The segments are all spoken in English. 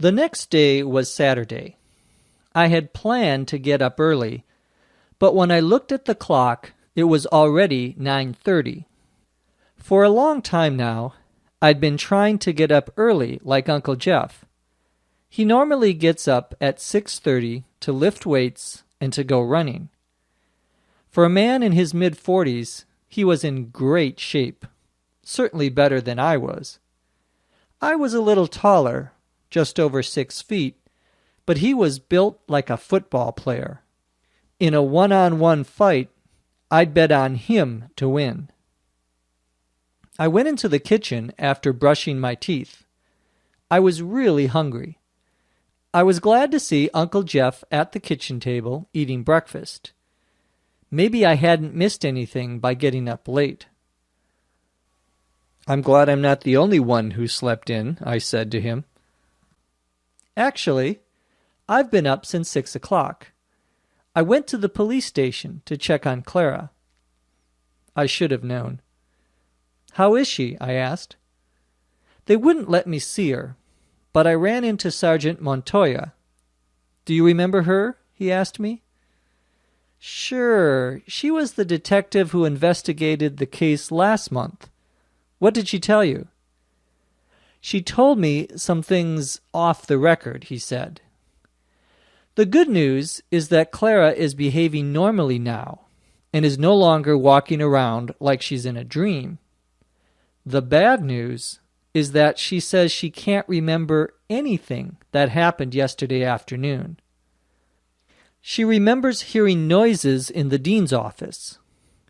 The next day was Saturday. I had planned to get up early, but when I looked at the clock, it was already 9:30. For a long time now, I'd been trying to get up early like Uncle Jeff. He normally gets up at 6:30 to lift weights and to go running. For a man in his mid-40s, he was in great shape, certainly better than I was. I was a little taller, just over 6 feet, but he was built like a football player. In a one-on-one fight, I'd bet on him to win. I went into the kitchen after brushing my teeth. I was really hungry. I was glad to see Uncle Jeff at the kitchen table eating breakfast. Maybe I hadn't missed anything by getting up late. "I'm glad I'm not the only one who slept in," I said to him. "Actually, I've been up since 6 o'clock. I went to the police station to check on Clara." I should have known. "How is she?" I asked. "They wouldn't let me see her, but I ran into Sergeant Montoya." "Do you remember her?" he asked me. "Sure, she was the detective who investigated the case last month. What did she tell you?" "She told me some things off the record," he said. "The good news is that Clara is behaving normally now and is no longer walking around like she's in a dream. The bad news is that she says she can't remember anything that happened yesterday afternoon. She remembers hearing noises in the dean's office.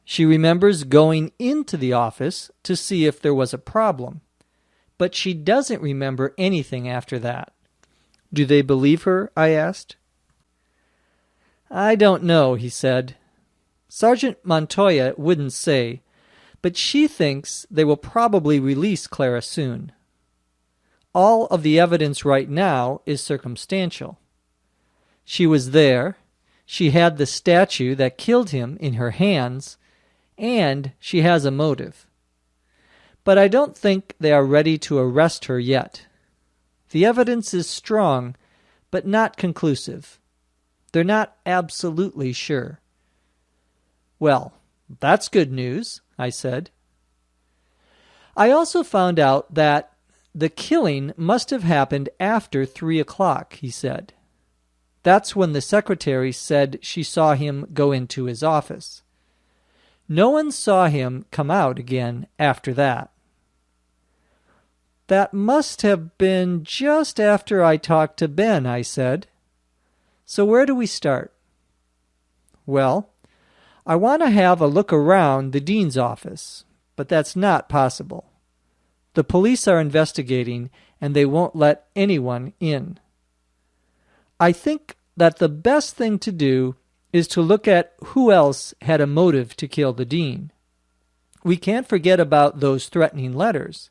She remembers going into the office to see if there was a problem, but she doesn't remember anything after that." "Do they believe her?" I asked. "I don't know," he said. "Sergeant Montoya wouldn't say, but she thinks they will probably release Clara soon. All of the evidence right now is circumstantial. She was there, she had the statue that killed him in her hands, and she has a motive. But I don't think they are ready to arrest her yet. The evidence is strong, but not conclusive. They're not absolutely sure." "Well, that's good news," I said. "I also found out that the killing must have happened after 3 o'clock, he said. That's when the secretary said she saw him go into his office. No one saw him come out again after that." "That must have been just after I talked to Ben," I said. "So where do we start?" "Well, I want to have a look around the dean's office, but that's not possible. The police are investigating, and they won't let anyone in. I think that the best thing to do is to look at who else had a motive to kill the dean. We can't forget about those threatening letters.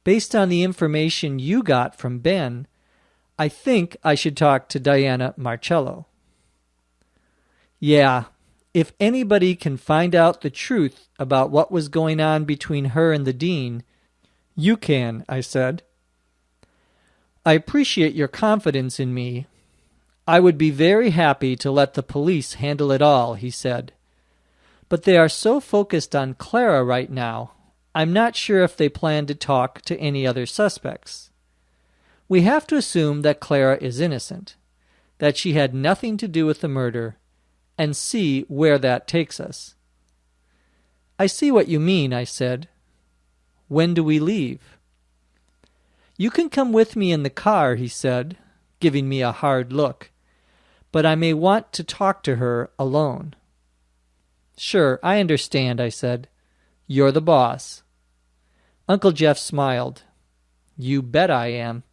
Based on the information you got from Ben, I think I should talk to Diana Marcello." "Yeah, if anybody can find out the truth about what was going on between her and the dean, you can," I said. "I appreciate your confidence in me. I would be very happy to let the police handle it all," he said. "But they are so focused on Clara right now, I'm not sure if they plan to talk to any other suspects. We have to assume that Clara is innocent, that she had nothing to do with the murder, and see where that takes us." "I see what you mean," I said. "When do we leave?" "You can come with me in the car," he said, giving me a hard look, "but I may want to talk to her alone." "Sure, I understand," I said. "You're the boss." Uncle Jeff smiled. "You bet I am."